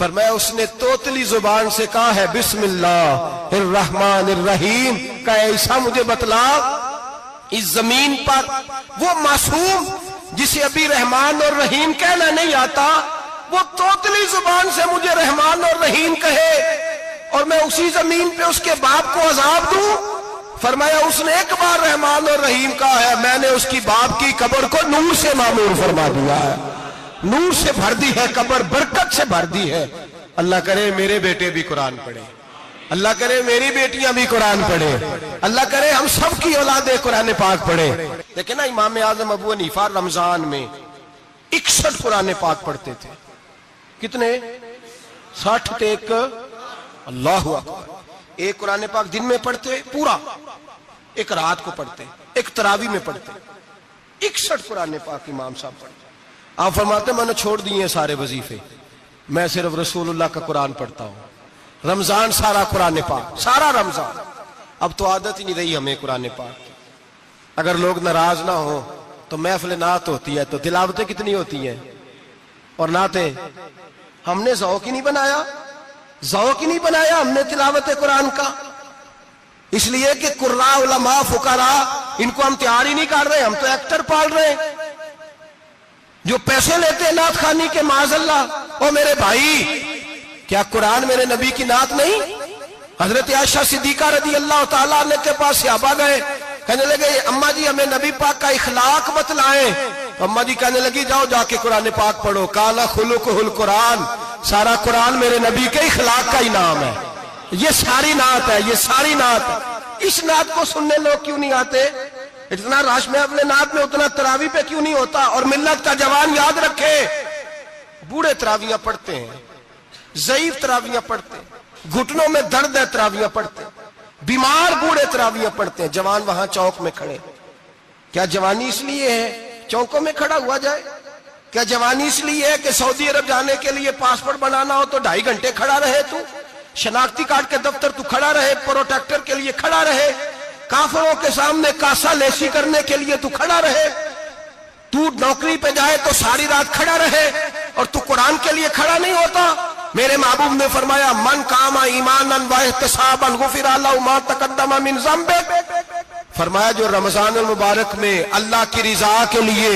فرمایا اس نے توتلی زبان سے کہا ہے بسم اللہ الرحمن الرحیم کا ایسا مجھے بتلا اس زمین پر وہ معصوم جسے ابھی رحمان اور رحیم کہنا نہیں آتا، وہ توتلی زبان سے مجھے رحمان اور رحیم کہے اور میں اسی زمین پہ اس کے باپ کو عذاب دوں؟ فرمایا اس نے ایک بار رحمان اور رحیم کہا ہے، میں نے اس کی باپ کی قبر کو نور سے معمور فرما دیا ہے، نور سے بھر دی ہے قبر، برکت سے بھر دی ہے۔ اللہ کرے میرے بیٹے بھی قرآن پڑھے، اللہ کرے میری بیٹیاں بھی قرآن پڑھے، اللہ کرے ہم سب کی اولادیں قرآن پاک پڑھے۔ لیکن نا امام اعظم ابو حنیفہ رمضان میں 61 قرآن پاک پڑھتے تھے۔ کتنے؟ 60 ٹیک اللہ اکبر۔ ایک قرآن پاک دن میں پڑھتے پورا، ایک رات کو پڑھتے، ایک تراویح میں پڑھتے۔ 61 قرآن پاک امام صاحب پڑھتے۔ آپ فرماتے میں نے چھوڑ دیے سارے وظیفے، میں صرف رسول اللہ کا قرآن پڑھتا ہوں۔ رمضان سارا قرآن پاک، سارا رمضان۔ اب تو عادت ہی نہیں رہی ہمیں قرآن پاک کی۔ اگر لوگ ناراض نہ ہو تو محفل نعت ہوتی ہے تو تلاوتیں کتنی ہوتی ہیں، اور نعتیں ہم نے ذوق ہی نہیں بنایا، ذوق ہی نہیں بنایا ہم نے تلاوت قرآن کا، اس لیے کہ قراء علماء فقراء ان کو ہم تیار ہی نہیں کر رہے، ہم تو ایکٹر پال رہے ہیں جو پیسے لیتے ہیں نعت خوانی کے، معاذ اللہ۔ او میرے بھائی، کیا قرآن میرے نبی کی نعت نہیں؟ حضرت عائشہ صدیقہ رضی اللہ تعالیٰ عنہ کے پاس صحابہ گئے، کہنے لگے اماں جی ہمیں نبی پاک کا اخلاق بتلائیں۔ اماں جی کہنے لگی جاؤ جا کے قرآن پاک پڑھو، قال خلقہ القرآن، سارا قرآن میرے نبی کے اخلاق کا انعام ہے، یہ ساری نعت ہے، یہ ساری نعت ہے۔ اس نعت کو سننے لوگ کیوں نہیں آتے؟ اتنا رش میں اپنے نعت میں اتنا تراویح پہ کیوں نہیں ہوتا؟ اور ملت کا جوان یاد رکھے، بوڑھے تراویحاں پڑھتے ہیں، ضعیف تراویحاں پڑھتے ہیں، گھٹنوں میں درد ہے تراویحاں پڑھتے ہیں، بیمار بوڑھے تراویحاں پڑھتے ہیں، جوان وہاں چوک میں کھڑے۔ کیا جوانی اس لیے ہے چوکوں میں کھڑا ہوا جائے؟ کیا جوانی اس لیے ہے کہ سعودی عرب جانے کے لیے پاسپورٹ بنانا ہو تو 2.5 گھنٹے کھڑا رہے تو؟ شناختی کارڈ کے دفتر تو کھڑا رہے، پروٹیکٹر کے لیے کھڑا رہے، کافروں کے سامنے کاسا لیسی کرنے کے لیے تو کھڑا رہے، تو نوکری پہ جائے تو ساری رات کھڑا رہے، اور تو قرآن کے لیے کھڑا نہیں ہوتا؟ میرے محبوب نے فرمایا من قام ایمانا واحتسابا غفر له ما تقدم من ذنبه، فرمایا جو رمضان المبارک میں اللہ کی رضا کے لیے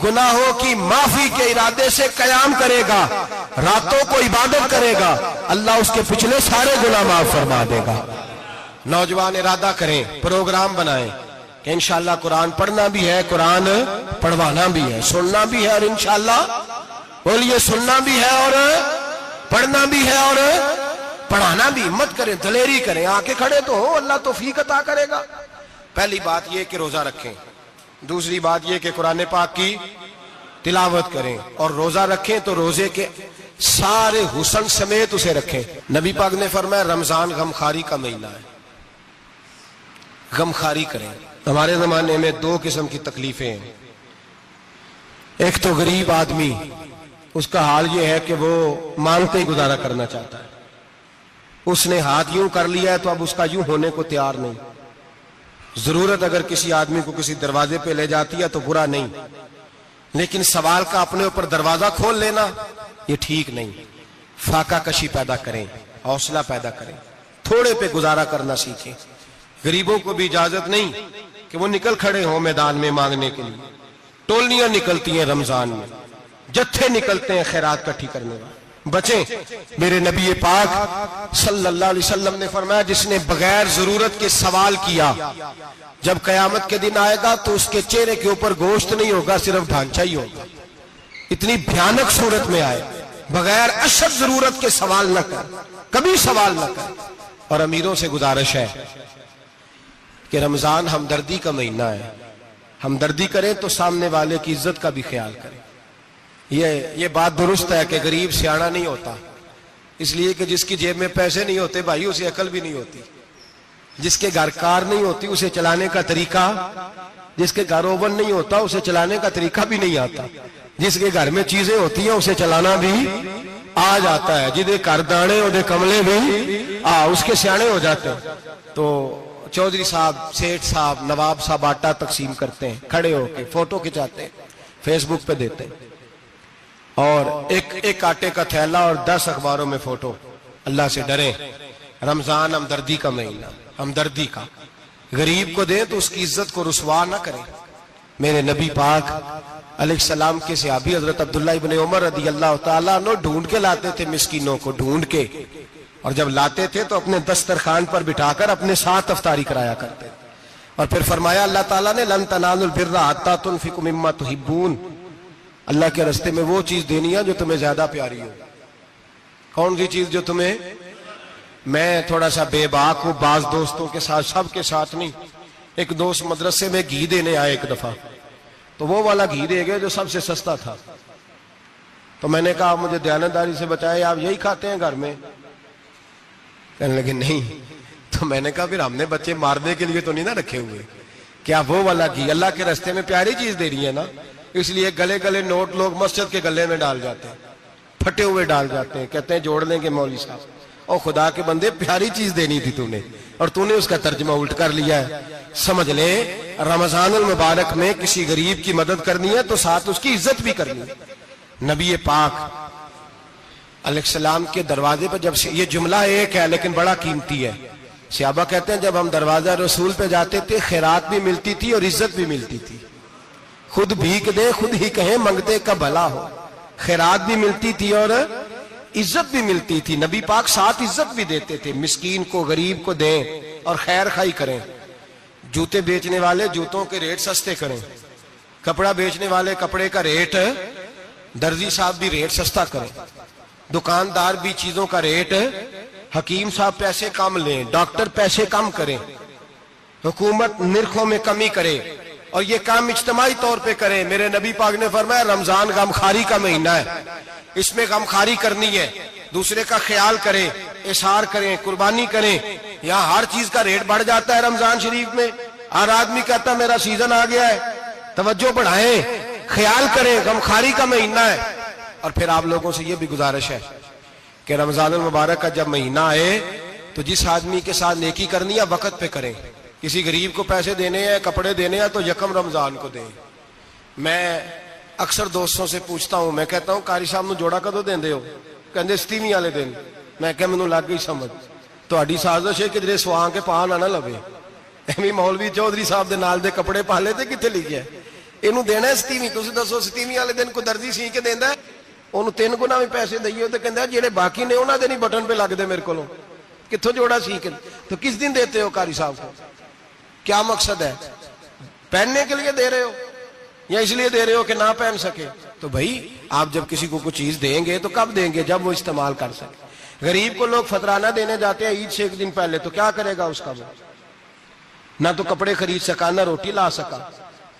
گناہوں کی معافی کے ارادے سے قیام کرے گا، راتوں کو عبادت کرے گا، اللہ اس کے پچھلے سارے گناہ معاف فرما دے گا۔ نوجوان ارادہ کریں، پروگرام بنائیں کہ انشاءاللہ قرآن پڑھنا بھی ہے، قرآن پڑھوانا بھی ہے، سننا بھی ہے، اور انشاءاللہ بولیے سننا بھی ہے اور پڑھنا بھی ہے اور پڑھانا بھی۔ ہمت کریں، دلیری کریں، آکے کھڑے تو ہو، اللہ توفیق عطا کرے گا۔ پہلی بات یہ کہ روزہ رکھیں، دوسری بات یہ کہ قرآن پاک کی تلاوت کریں، اور روزہ رکھیں تو روزے کے سارے حسن سمیت اسے رکھیں۔ نبی پاک نے فرمایا رمضان غمخواری کا مہینہ ہے، غمخواری کریں۔ ہمارے زمانے میں 2 قسم کی تکلیفیں ہیں، ایک تو غریب آدمی، اس کا حال یہ ہے کہ وہ مانگتے ہی گزارا کرنا چاہتا ہے، اس نے ہاتھ یوں کر لیا ہے تو اب اس کا یوں ہونے کو تیار نہیں۔ ضرورت اگر کسی آدمی کو کسی دروازے پہ لے جاتی ہے تو برا نہیں، لیکن سوال کا اپنے اوپر دروازہ کھول لینا یہ ٹھیک نہیں۔ فاقہ کشی پیدا کریں، حوصلہ پیدا کریں، تھوڑے پہ گزارا کرنا سیکھیں۔ غریبوں کو بھی اجازت نہیں کہ وہ نکل کھڑے ہوں میدان میں مانگنے کے لیے، ٹولیاں نکلتی ہیں رمضان میں، جتھے نکلتے ہیں خیرات کٹھی کرنے والے، بچیں۔ میرے نبی پاک صلی اللہ علیہ وسلم نے فرمایا جس نے بغیر ضرورت کے سوال کیا، جب قیامت کے دن آئے گا تو اس کے چہرے کے اوپر گوشت نہیں ہوگا، صرف ڈھانچہ ہی ہوگا۔ اتنی بھیانک صورت میں آئے، بغیر اشد ضرورت کے سوال نہ کر، کبھی سوال نہ کر۔ اور امیروں سے گزارش ہے کہ رمضان ہمدردی کا مہینہ ہے، ہمدردی کریں تو سامنے والے کی عزت کا بھی خیال کریں۔ یہ بات درست ہے کہ غریب سیاڑا نہیں ہوتا، اس لیے کہ جس کی جیب میں پیسے نہیں ہوتے بھائی اسے عقل بھی نہیں ہوتی، جس کے گھر کار نہیں ہوتی اسے چلانے کا طریقہ، جس کے گھر اوون نہیں ہوتا اسے چلانے کا طریقہ بھی نہیں آتا، جس کے گھر میں چیزیں ہوتی ہیں اسے چلانا بھی آ جاتا ہے، جدے کر دانے اودے کملے بھی اس کے سیانے ہو جاتے ہیں۔ تو چودھری صاحب، سیٹھ صاحب، نواب صاحب آٹا تقسیم کرتے ہیں، کھڑے ہو کے فوٹو کھچاتے ہیں، فیس بک پہ دیتے ہیں، اور ایک آٹے کا تھیلا اور 10 اخباروں میں فوٹو. اللہ سے ڈریں. رمضان ہمدردی کا مہینہ، ہمدردی کا. غریب کو دیں تو اس کی عزت کو رسوا نہ کریں. میرے نبی پاک علیہ السلام کے صحابی حضرت عبداللہ ابن عمر رضی اللہ تعالیٰ عنہ ڈھونڈ کے لاتے تھے مسکینوں کو، ڈھونڈ کے، اور جب لاتے تھے تو اپنے دسترخوان پر بٹھا کر اپنے ساتھ افطاری کرایا کرتے. اور پھر فرمایا اللہ تعالیٰ نے لن تنالوا البر حتی تنفقوا مما تحبون. اللہ کے راستے میں وہ چیز دینی ہے جو تمہیں زیادہ پیاری ہو. کون سی چیز جو تمہیں؟ میں تھوڑا سا بے باک ہوں، بعض دوستوں کے ساتھ، سب کے ساتھ نہیں. ایک دوست مدرسے میں گھی دینے آئے ایک دفعہ، تو وہ والا گھی دے گئے جو سب سے سستا تھا. تو میں نے کہا مجھے دیانتداری سے بچائے، آپ یہی کھاتے ہیں گھر میں؟ کہنے لگے نہیں. تو میں نے کہا پھر ہم نے بچے مارنے کے لیے تو نہیں نہ رکھے ہوئے، کیا وہ والا گھی اللہ کے راستے میں پیاری چیز دے رہی ہے نا. اس لیے گلے گلے نوٹ لوگ مسجد کے گلے میں ڈال جاتے ہیں، پھٹے ہوئے ڈال جاتے ہیں، کہتے ہیں جوڑ لیں گے مولوی صاحب. اور خدا کے بندے پیاری چیز دینی تھی تو نے، اور تو نے اس کا ترجمہ الٹ کر لیا ہے. سمجھ لیں رمضان المبارک میں کسی غریب کی مدد کرنی ہے تو ساتھ اس کی عزت بھی کرنی ہے. نبی پاک علیہ السلام کے دروازے پر جب یہ جملہ ایک ہے لیکن بڑا قیمتی ہے. صحابہ کہتے ہیں جب ہم دروازہ رسول پہ جاتے تھے خیرات بھی ملتی تھی اور عزت بھی ملتی تھی. خود بھیک دے خود ہی کہیں منگتے کا بھلا ہو. خیرات بھی ملتی تھی اور عزت بھی ملتی تھی. نبی پاک ساتھ عزت بھی دیتے تھے. مسکین کو غریب کو دیں اور خیر خائی کریں. جوتے بیچنے والے جوتوں کے ریٹ سستے کریں. کپڑا بیچنے والے کپڑے کا ریٹ، درزی صاحب بھی ریٹ سستا کریں. دکاندار بھی چیزوں کا ریٹ، حکیم صاحب پیسے کم لیں، ڈاکٹر پیسے کم کریں، حکومت نرخوں میں کمی کرے، اور یہ کام اجتماعی طور پہ کریں. میرے نبی پاک نے فرمایا رمضان غمخواری کا مہینہ ہے، اس میں غمخواری کرنی ہے، دوسرے کا خیال کریں، اظہار کریں، قربانی کریں. یہاں ہر چیز کا ریٹ بڑھ جاتا ہے رمضان شریف میں. ہر آدمی کہتا ہے میرا سیزن آ گیا ہے. توجہ بڑھائیں، خیال کریں، غمخواری کا مہینہ ہے. اور پھر آپ لوگوں سے یہ بھی گزارش ہے کہ رمضان المبارک کا جب مہینہ آئے تو جس آدمی کے ساتھ نیکی کرنی ہے وقت پہ کریں. کسی غریب کو پیسے دینے ہیں، کپڑے دینے ہیں تو یکم رمضان کو دیں. میں اکثر دوستوں سے پوچھتا ہوں، میں کہتا ہوں قاری صاحب نو جوڑا کدو دیندے ہو؟ کہندے 27 والے دن. میں کہ مینوں لگ گئی سمجھ، تہاڈی سازش ہے کہ جڑے سواں کے پاں نہ لوے. ایویں مولوی چودھری صاحب دے نال دے کپڑے پا لے تے کتے لکھیا ہے اینوں دینا ہے 27. تسی دسو 27 والے دن کو درزی سی کے دیندا ہے اونوں 3 گنا بھی پیسے دئیے تے کہندا جڑے باقی نے انہاں دے نہیں بٹن پہ لگ دے میرے کولوں. کتھوں جوڑا سی کے تو کس دن دیتے ہو قاری صاحب کو؟ کیا مقصد ہے؟ پہننے کے لیے دے رہے ہو یا اس لیے دے رہے ہو کہ نہ پہن سکے؟ تو بھائی آپ جب کسی کو کوئی چیز دیں گے تو کب دیں گے؟ جب وہ استعمال کر سکے. غریب کو لوگ فطرانہ دینے جاتے ہیں عید سے ایک دن پہلے، تو کیا کرے گا اس کا؟ وہ نہ تو کپڑے خرید سکا نہ روٹی لا سکا.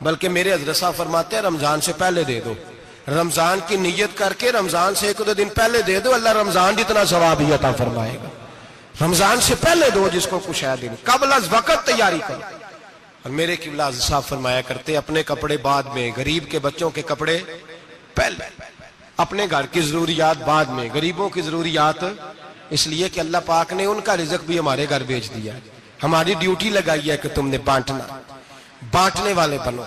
بلکہ میرے حضرت صاحب فرماتے ہیں رمضان سے پہلے دے دو. رمضان کی نیت کر کے رمضان سے 1-2 دن پہلے دے دو، اللہ رمضان جتنا ثواب ہی عطا فرمائے گا. رمضان سے پہلے دو جس کو کچھ ہے دن، قبل از وقت تیاری کرو. اور میرے قبلہ حضرت صاحب فرمایا کرتے اپنے کپڑے بعد میں، غریب کے بچوں کے کپڑے پہلے، اپنے گھر کی ضروریات بعد میں، غریبوں کی ضروریات. اس لیے کہ اللہ پاک نے ان کا رزق بھی ہمارے گھر بھیج دیا ہے. ہماری ڈیوٹی لگائی ہے کہ تم نے بانٹنا، بانٹنے والے بنو.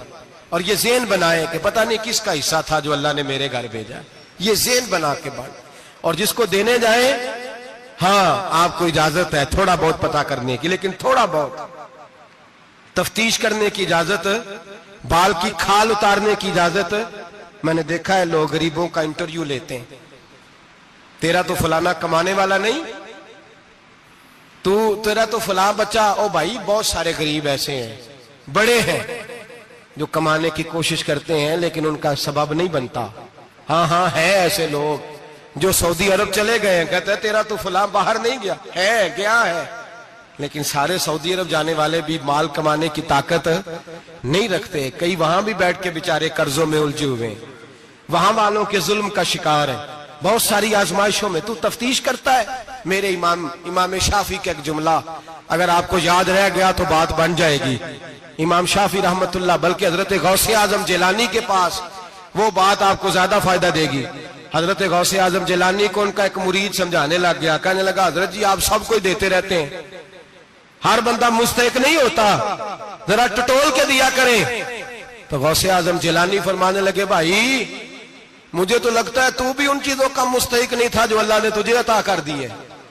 اور یہ ذہن بنائے کہ پتہ نہیں کس کا حصہ تھا جو اللہ نے میرے گھر بھیجا. یہ ذہن بنا کے بانٹ. اور جس کو دینے جائیں، ہاں آپ کو اجازت ہے تھوڑا بہت پتہ کرنے کی، لیکن تھوڑا بہت تفتیش کرنے کی اجازت، بال کی کھال اتارنے کی اجازت. میں نے دیکھا ہے لوگ غریبوں کا انٹرویو لیتے ہیں. تیرا تو فلانا کمانے والا نہیں، تیرا تو فلاں بچہ. او بھائی بہت سارے غریب ایسے ہیں، بڑے ہیں جو کمانے کی کوشش کرتے ہیں لیکن ان کا سبب نہیں بنتا. ہاں ہے ایسے لوگ جو سعودی عرب چلے گئے ہیں، کہتے ہیں تیرا تو فلاں باہر نہیں گیا. گیا ہے، لیکن سارے سعودی عرب جانے والے بھی مال کمانے کی طاقت نہیں رکھتے. کئی وہاں بھی بیٹھ کے بیچارے قرضوں میں الجھے ہوئے ہیں، وہاں والوں کے ظلم کا شکار ہیں. بہت ساری آزمائشوں میں تو تفتیش کرتا ہے. میرے امام شافعی کا ایک جملہ اگر آپ کو یاد رہ گیا تو بات بن جائے گی. امام شافعی رحمت اللہ، بلکہ حضرت غوث اعظم جیلانی کے پاس وہ بات آپ کو زیادہ فائدہ دے گی. حضرت غوث اعظم جیلانی کو ان کا ایک مرید سمجھانے لگ گیا. کہنے لگا حضرت جی آپ سب کو دیتے رہتے ہیں، ہر بندہ مستحق نہیں ہوتا، ذرا ٹٹول کے دیا کریں. تو غوث اعظم جیلانی فرمانے لگے بھائی مجھے تو لگتا ہے تو بھی ان چیزوں کا مستحق نہیں تھا جو اللہ نے تجھے عطا کر دی ہے.